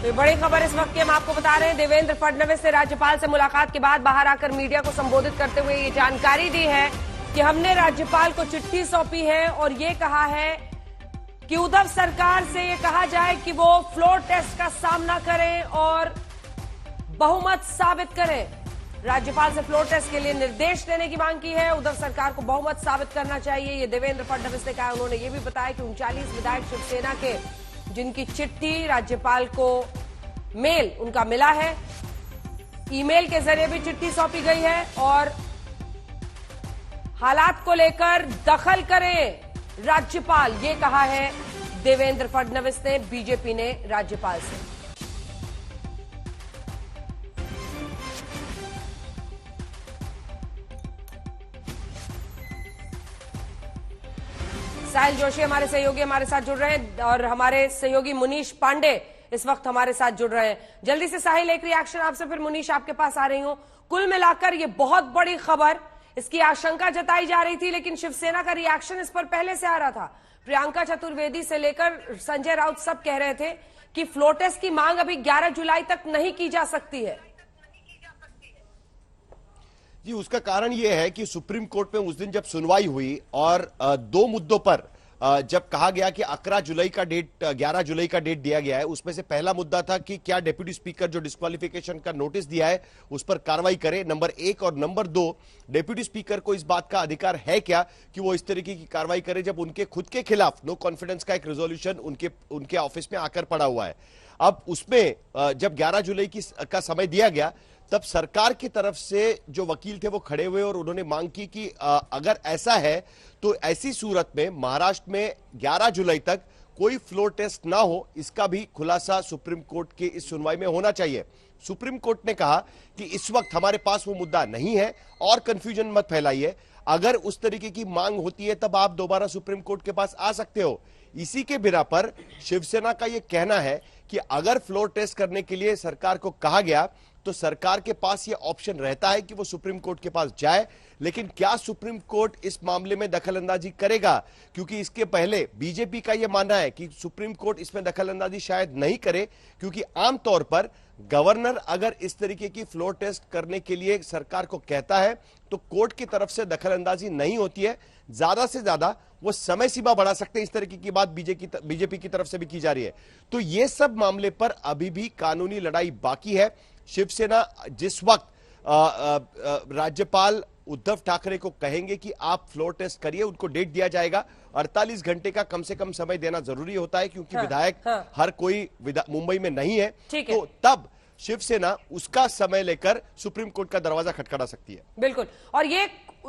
तो बड़ी खबर इस वक्त की हम आपको बता रहे हैं। देवेंद्र फडणवीस ने राज्यपाल से मुलाकात के बाद बाहर आकर मीडिया को संबोधित करते हुए ये जानकारी दी है कि हमने राज्यपाल को चिट्ठी सौंपी है और ये कहा है कि उद्धव सरकार से ये कहा जाए कि वो फ्लोर टेस्ट का सामना करें और बहुमत साबित करें। राज्यपाल से फ्लोर टेस्ट के लिए निर्देश देने की मांग की है। उद्धव सरकार को बहुमत साबित करना चाहिए, ये देवेंद्र फडणवीस ने कहा। उन्होंने ये भी बताया कि 39 विधायक शिवसेना के जिनकी चिट्ठी राज्यपाल को मेल उनका मिला है, ईमेल के जरिए भी चिट्ठी सौंपी गई है और हालात को लेकर दखल करें राज्यपाल, ये कहा है देवेंद्र फडणवीस ने। बीजेपी ने राज्यपाल से साहिल जोशी हमारे सहयोगी हमारे साथ जुड़ रहे हैं और हमारे सहयोगी मुनीश पांडे इस वक्त हमारे साथ जुड़ रहे हैं। जल्दी से साहिल एक रिएक्शन आपसे, फिर मुनीश आपके पास आ रही हूं। कुल मिलाकर ये बहुत बड़ी खबर, इसकी आशंका जताई जा रही थी लेकिन शिवसेना का रिएक्शन इस पर पहले से आ रहा था। प्रियंका चतुर्वेदी से लेकर संजय राउत सब कह रहे थे कि फ्लोर टेस्ट की मांग अभी 11 जुलाई तक नहीं की जा सकती है। जी, उसका कारण यह है कि सुप्रीम कोर्ट में उस दिन जब सुनवाई हुई और दो मुद्दों पर जब कहा गया कि 11 जुलाई का डेट दिया गया है, उसमें से पहला मुद्दा था कि क्या डिप्टी स्पीकर जो डिस्क्वालिफिकेशन का नोटिस दिया है उस पर कार्रवाई करे, नंबर 1, और नंबर 2, डिप्टी स्पीकर को इस बात का अधिकार है क्या कि वो इस तरीके की कार्रवाई करे जब उनके खुद के खिलाफ नो कॉन्फिडेंस का एक रेजोल्यूशन उनके ऑफिस में आकर पड़ा हुआ है। अब उसमें जब 11 जुलाई का समय दिया गया तब सरकार की तरफ से जो वकील थे वो खड़े हुए और उन्होंने मांग की कि अगर ऐसा है तो ऐसी सूरत में महाराष्ट्र में 11 जुलाई तक कोई फ्लोर टेस्ट ना हो, इसका भी खुलासा सुप्रीम कोर्ट की इस सुनवाई में होना चाहिए। सुप्रीम कोर्ट ने कहा कि इस वक्त हमारे पास वो मुद्दा नहीं है और कंफ्यूजन मत फैलाइए, अगर उस तरीके की मांग होती है तब आप दोबारा सुप्रीम कोर्ट के पास आ सकते हो। इसी के बिना पर शिवसेना का यह कहना है कि अगर फ्लोर टेस्ट करने के लिए सरकार को कहा गया तो सरकार के पास यह ऑप्शन रहता है कि वो सुप्रीम कोर्ट के पास जाए, लेकिन क्या सुप्रीम कोर्ट इस मामले में दखलंदाजी करेगा? क्योंकि इसके पहले बीजेपी का यह मानना है कि सुप्रीम कोर्ट इसमें दखलंदाजी शायद नहीं करे, क्योंकि आमतौर पर गवर्नर अगर इस तरीके की फ्लोर टेस्ट करने के लिए सरकार को कहता है तो कोर्ट की तरफ से दखलंदाजी नहीं होती है, ज्यादा से ज्यादा वो समय सीमा बढ़ा सकते हैं। इस तरीके की बात बीजेपी की तरफ से भी की जा रही है। तो ये सब मामले पर अभी भी कानूनी लड़ाई बाकी है। शिवसेना जिस वक्त राज्यपाल उद्धव ठाकरे को कहेंगे कि आप फ्लोर टेस्ट करिए, उनको डेट दिया जाएगा। 48 घंटे का कम से कम समय देना जरूरी होता है, क्योंकि विधायक हर कोई मुंबई में नहीं है, तो तब शिवसेना उसका समय लेकर सुप्रीम कोर्ट का दरवाजा खटखटा सकती है। बिल्कुल, और ये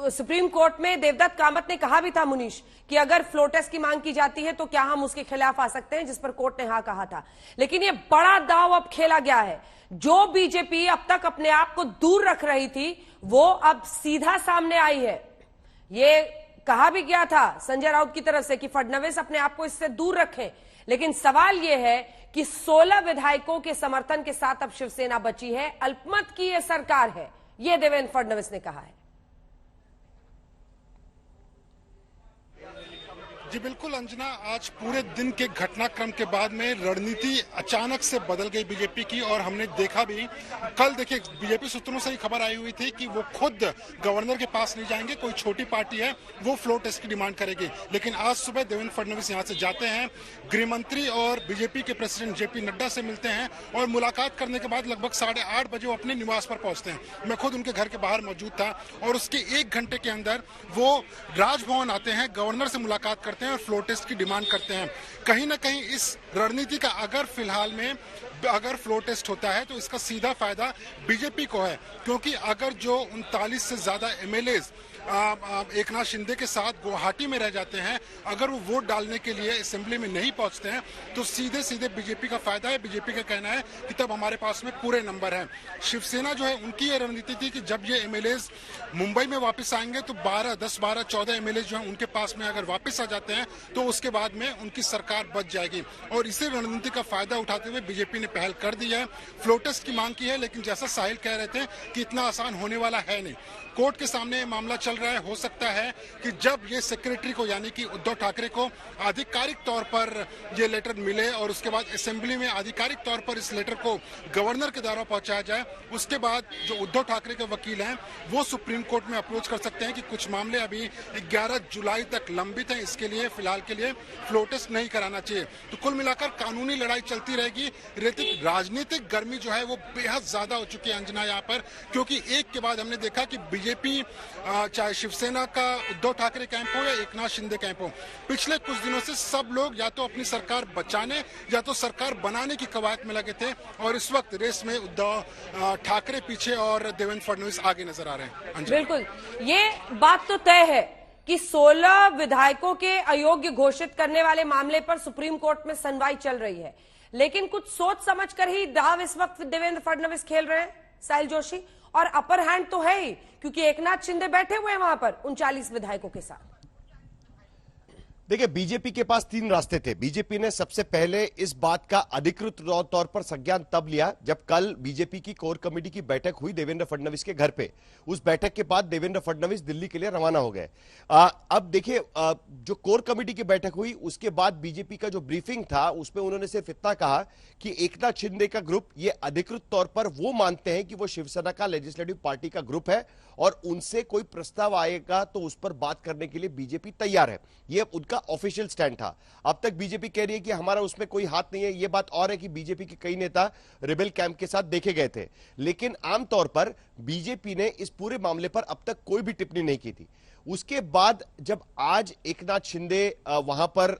सुप्रीम कोर्ट में देवदत्त कामत ने कहा भी था मुनीश कि अगर फ्लोर टेस्ट की मांग की जाती है तो क्या हम उसके खिलाफ आ सकते हैं, जिस पर कोर्ट ने हाँ कहा था। लेकिन ये बड़ा दांव अब खेला गया है। जो बीजेपी अब तक अपने आप को दूर रख रही थी वो अब सीधा सामने आई है। ये कहा भी गया था संजय राउत की तरफ से कि फडणवीस अपने आप को इससे दूर रखें, लेकिन सवाल यह है कि 16 विधायकों के समर्थन के साथ अब शिवसेना बची है, अल्पमत की यह सरकार है, यह देवेंद्र फडणवीस ने कहा है। जी बिल्कुल अंजना, आज पूरे दिन के घटनाक्रम के बाद में रणनीति अचानक से बदल गई बीजेपी की, और हमने देखा भी कल, देखिए बीजेपी सूत्रों से ही खबर आई हुई थी कि वो खुद गवर्नर के पास नहीं जाएंगे, कोई छोटी पार्टी है वो फ्लोर टेस्ट की डिमांड करेगी। लेकिन आज सुबह देवेंद्र फडणवीस यहां से जाते हैं, गृह मंत्री और बीजेपी के प्रेसिडेंट जेपी नड्डा से मिलते हैं और मुलाकात करने के बाद लगभग 8:30 बजे वो अपने निवास पर पहुंचते हैं। मैं खुद उनके घर के बाहर मौजूद था और उसके 1 घंटे के अंदर वो राजभवन आते हैं, गवर्नर से मुलाकात करते हैं और फ्लोर टेस्ट की डिमांड करते हैं। कहीं ना कहीं इस रणनीति का अगर फिलहाल में अगर फ्लोर टेस्ट होता है तो इसका सीधा फायदा बीजेपी को है, क्योंकि अगर जो 39 से ज्यादा एमएलएज एकनाथ शिंदे के साथ गुवाहाटी में रह जाते हैं, अगर वो वोट डालने के लिए असेंबली में नहीं पहुंचते हैं तो सीधे सीधे बीजेपी का फायदा है। बीजेपी का कहना है कि तब हमारे पास में पूरे नंबर हैं। शिवसेना जो है उनकी ये रणनीति थी कि जब ये एमएलएज मुंबई में वापस आएंगे तो 10, 12, 14 एमएलए जो है उनके पास में अगर वापस आ जाते करते हैं तो उसके बाद में उनकी सरकार बच जाएगी। और इसी रणनीति का फायदा उठाते हुए बीजेपी ने पहल कर दी है, फ्लोर टेस्ट की मांग की है, लेकिन जैसा साहिल कह रहे थे कि इतना आसान होने वाला है नहीं। कोर्ट के सामने ये मामला चल रहा है। हो सकता है कि जब ये सेक्रेटरी को यानी कि उद्धव ठाकरे को आधिकारिक तौर पर ये लेटर मिले और उसके बाद असेंबली में आधिकारिक तौर पर इस लेटर को गवर्नर के द्वारा पहुंचाया जाए, उसके बाद जो उद्धव ठाकरे के वकील हैं वो सुप्रीम कोर्ट में अप्रोच कर सकते हैं कि कुछ मामले अभी 11 जुलाई तक लंबित हैं, इसके लिए फिलहाल के लिए फ्लोर टेस्ट नहीं कराना चाहिए। तो कुल मिलाकर कानूनी लड़ाई चलती रहेगी। राजनीतिक गर्मी जो है वो बेहद ज्यादा हो चुकी है अंजना यहाँ पर, क्योंकि एक के बाद हमने देखा कि बीजेपी चाहे शिवसेना का उद्धव ठाकरे कैंप हो या एकनाथ शिंदे कैंप हो, पिछले कुछ दिनों से सब लोग या तो अपनी सरकार बचाने या तो सरकार बनाने की कवायद में लगे थे और इस वक्त रेस में उद्धव ठाकरे पीछे और देवेंद्र फडणवीस आगे नजर आ रहे हैं। बिल्कुल, ये बात तो तय है कि 16 विधायकों के अयोग्य घोषित करने वाले मामले पर सुप्रीम कोर्ट में सुनवाई चल रही है, लेकिन कुछ सोच समझकर ही दाव इस वक्त देवेंद्र फडणवीस खेल रहे हैं साहिल जोशी, और अपर हैंड तो है ही क्योंकि एकनाथ शिंदे बैठे हुए हैं वहां पर 39 विधायकों के साथ। देखिए, बीजेपी के पास 3 रास्ते थे। बीजेपी ने सबसे पहले इस बात का अधिकृत तौर पर संज्ञान तब लिया जब कल बीजेपी की कोर कमेटी की बैठक हुई देवेंद्र फडणवीस के घर पे। उस बैठक के बाद देवेंद्र फडणवीस दिल्ली के लिए रवाना हो गए। अब देखिए, जो कोर कमेटी की बैठक हुई उसके बाद बीजेपी का जो ब्रीफिंग था उसमें उन्होंने सिर्फ इतना कहा कि एकनाथ शिंदे का ग्रुप ये अधिकृत तौर पर वो मानते हैं कि वो शिवसेना का लेजिस्लेटिव पार्टी का ग्रुप है और उनसे कोई प्रस्ताव आएगा तो उस पर बात करने के लिए बीजेपी तैयार है। ये उनका ऑफिशियल स्टैंड था। अब तक बीजेपी कह रही है कि हमारा उसमें कोई हाथ नहीं है। ये बात और है कि बीजेपी के कई नेता रिबेल कैंप के साथ देखे गए थे, लेकिन आमतौर पर बीजेपी ने इस पूरे मामले पर अब तक कोई भी टिप्पणी नहीं की थी। उसके बाद जब आज एकनाथ शिंदे वहां पर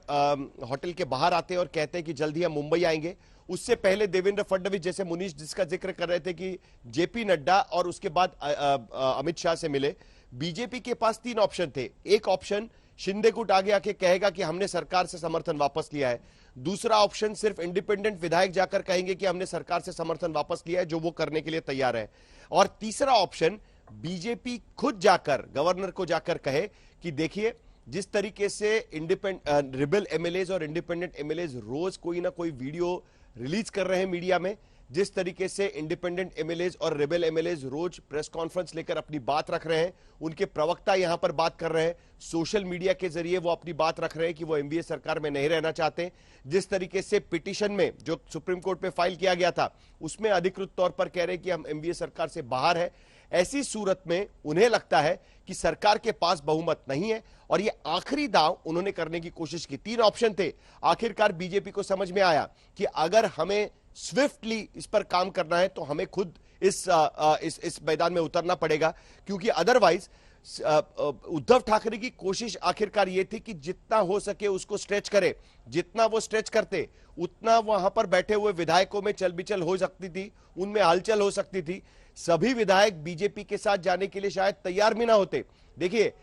होटल के बाहर आते हैं और कहते हैं कि जल्द ही हम मुंबई आएंगे, उससे पहले देवेंद्र फडणवीस, जैसे मुनीश जिसका जिक्र कर रहे थे कि जेपी नड्डा और उसके बाद अमित शाह से मिले। बीजेपी के पास 3 ऑप्शन थे। एक ऑप्शन शिंदे गुट आगे आके कहेगा कि हमने सरकार से समर्थन वापस लिया है। दूसरा ऑप्शन सिर्फ इंडिपेंडेंट विधायक जाकर कहेंगे कि हमने सरकार से समर्थन वापस लिया है, जो वो करने के लिए तैयार है। और तीसरा ऑप्शन बीजेपी खुद जाकर गवर्नर को जाकर कहे कि देखिए, जिस तरीके से रिबेल एमएलएज और इंडिपेंडेंट एमएलएज रोज कोई ना कोई वीडियो रिलीज कर रहे हैं मीडिया में, जिस तरीके से इंडिपेंडेंट एमएलएज और रिबेल एमएलएज रोज प्रेस कॉन्फ्रेंस लेकर अपनी बात रख रहे हैं, उनके प्रवक्ता यहां पर बात कर रहे हैं, सोशल मीडिया के जरिए वो अपनी बात रख रहे हैं कि वो एनडीए सरकार में नहीं रहना चाहते, जिस तरीके से पिटीशन में जो सुप्रीम कोर्ट में फाइल किया गया था उसमें अधिकृत तौर पर कह रहे हैं कि हम एनडीए सरकार से बाहर है। ऐसी सूरत में उन्हें लगता है कि सरकार के पास बहुमत नहीं है और ये आखिरी दांव उन्होंने करने की कोशिश की। 3 ऑप्शन थे। आखिरकार बीजेपी को समझ में आया कि अगर हमें स्विफ्टली इस पर काम करना है तो हमें खुद इस मैदान में उतरना पड़ेगा, क्योंकि अदरवाइज उद्धव ठाकरे की कोशिश आखिरकार ये थी कि जितना हो सके उसको स्ट्रेच करे। जितना वो स्ट्रेच करते उतना वहां पर बैठे हुए विधायकों में चलबिचल हो सकती थी, उनमें हलचल हो सकती थी। सभी विधायक बीजेपी के साथ जाने के लिए शायद तैयार भी ना होते। देखिए,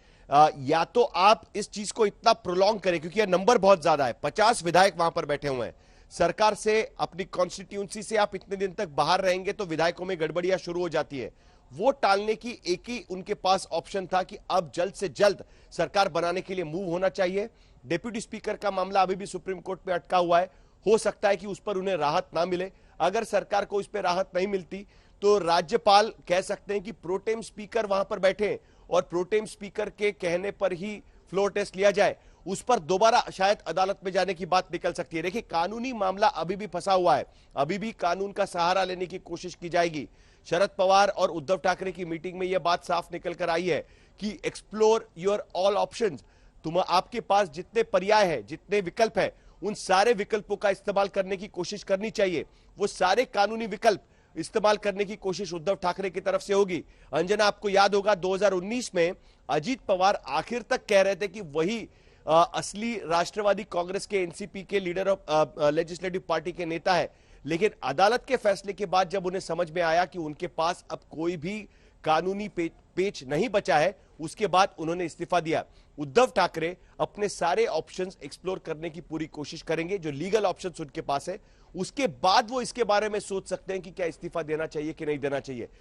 या तो आप इस चीज को इतना प्रोलॉन्ग करें, क्योंकि यह नंबर बहुत ज्यादा है, 50 विधायक वहां पर बैठे हुए हैं। सरकार से, अपनी कॉन्स्टिट्यूंसी से आप इतने दिन तक बाहर रहेंगे तो विधायकों में गड़बड़ियां शुरू हो जाती है। वो टालने की एक ही उनके पास ऑप्शन था कि अब जल्द से जल्द सरकार बनाने के लिए मूव होना चाहिए। डिप्टी स्पीकर का मामला अभी भी सुप्रीम कोर्ट में अटका हुआ है। हो सकता है कि उस पर उन्हें राहत ना मिले। अगर सरकार को इस पर राहत नहीं मिलती तो राज्यपाल कह सकते हैं कि प्रोटेम स्पीकर वहां पर बैठे और प्रोटेम स्पीकर के कहने पर ही फ्लोर टेस्ट लिया जाए। उस पर दोबारा शायद अदालत में जाने की बात निकल सकती है। देखिए, कानूनी मामला अभी भी फंसा हुआ है, अभी भी कानून का सहारा लेने की कोशिश की जाएगी। शरद पवार और उद्धव ठाकरे की मीटिंग में यह बात साफ निकल कर आई है कि एक्सप्लोर योर ऑल ऑप्शंस। आपके पास जितने पर्याय है, जितने विकल्प है, उन सारे विकल्पों का इस्तेमाल करने की कोशिश करनी चाहिए। वो सारे कानूनी विकल्प इस्तेमाल करने की कोशिश उद्धव ठाकरे की तरफ से होगी। अंजना, आपको याद होगा 2019 में अजीत पवार आखिर तक कह रहे थे कि वही असली राष्ट्रवादी कांग्रेस के एनसीपी के लीडर ऑफ लेजिस्लेटिव पार्टी के नेता है, लेकिन अदालत के फैसले के बाद जब उन्हें समझ में आया कि उनके पास अब कोई भी कानूनी पेच नहीं बचा है, उसके बाद उन्होंने इस्तीफा दिया। उद्धव ठाकरे अपने सारे ऑप्शंस एक्सप्लोर करने की पूरी कोशिश करेंगे, जो लीगल ऑप्शंस उनके पास है। उसके बाद वो इसके बारे में सोच सकते हैं कि क्या इस्तीफा देना चाहिए कि नहीं देना चाहिए।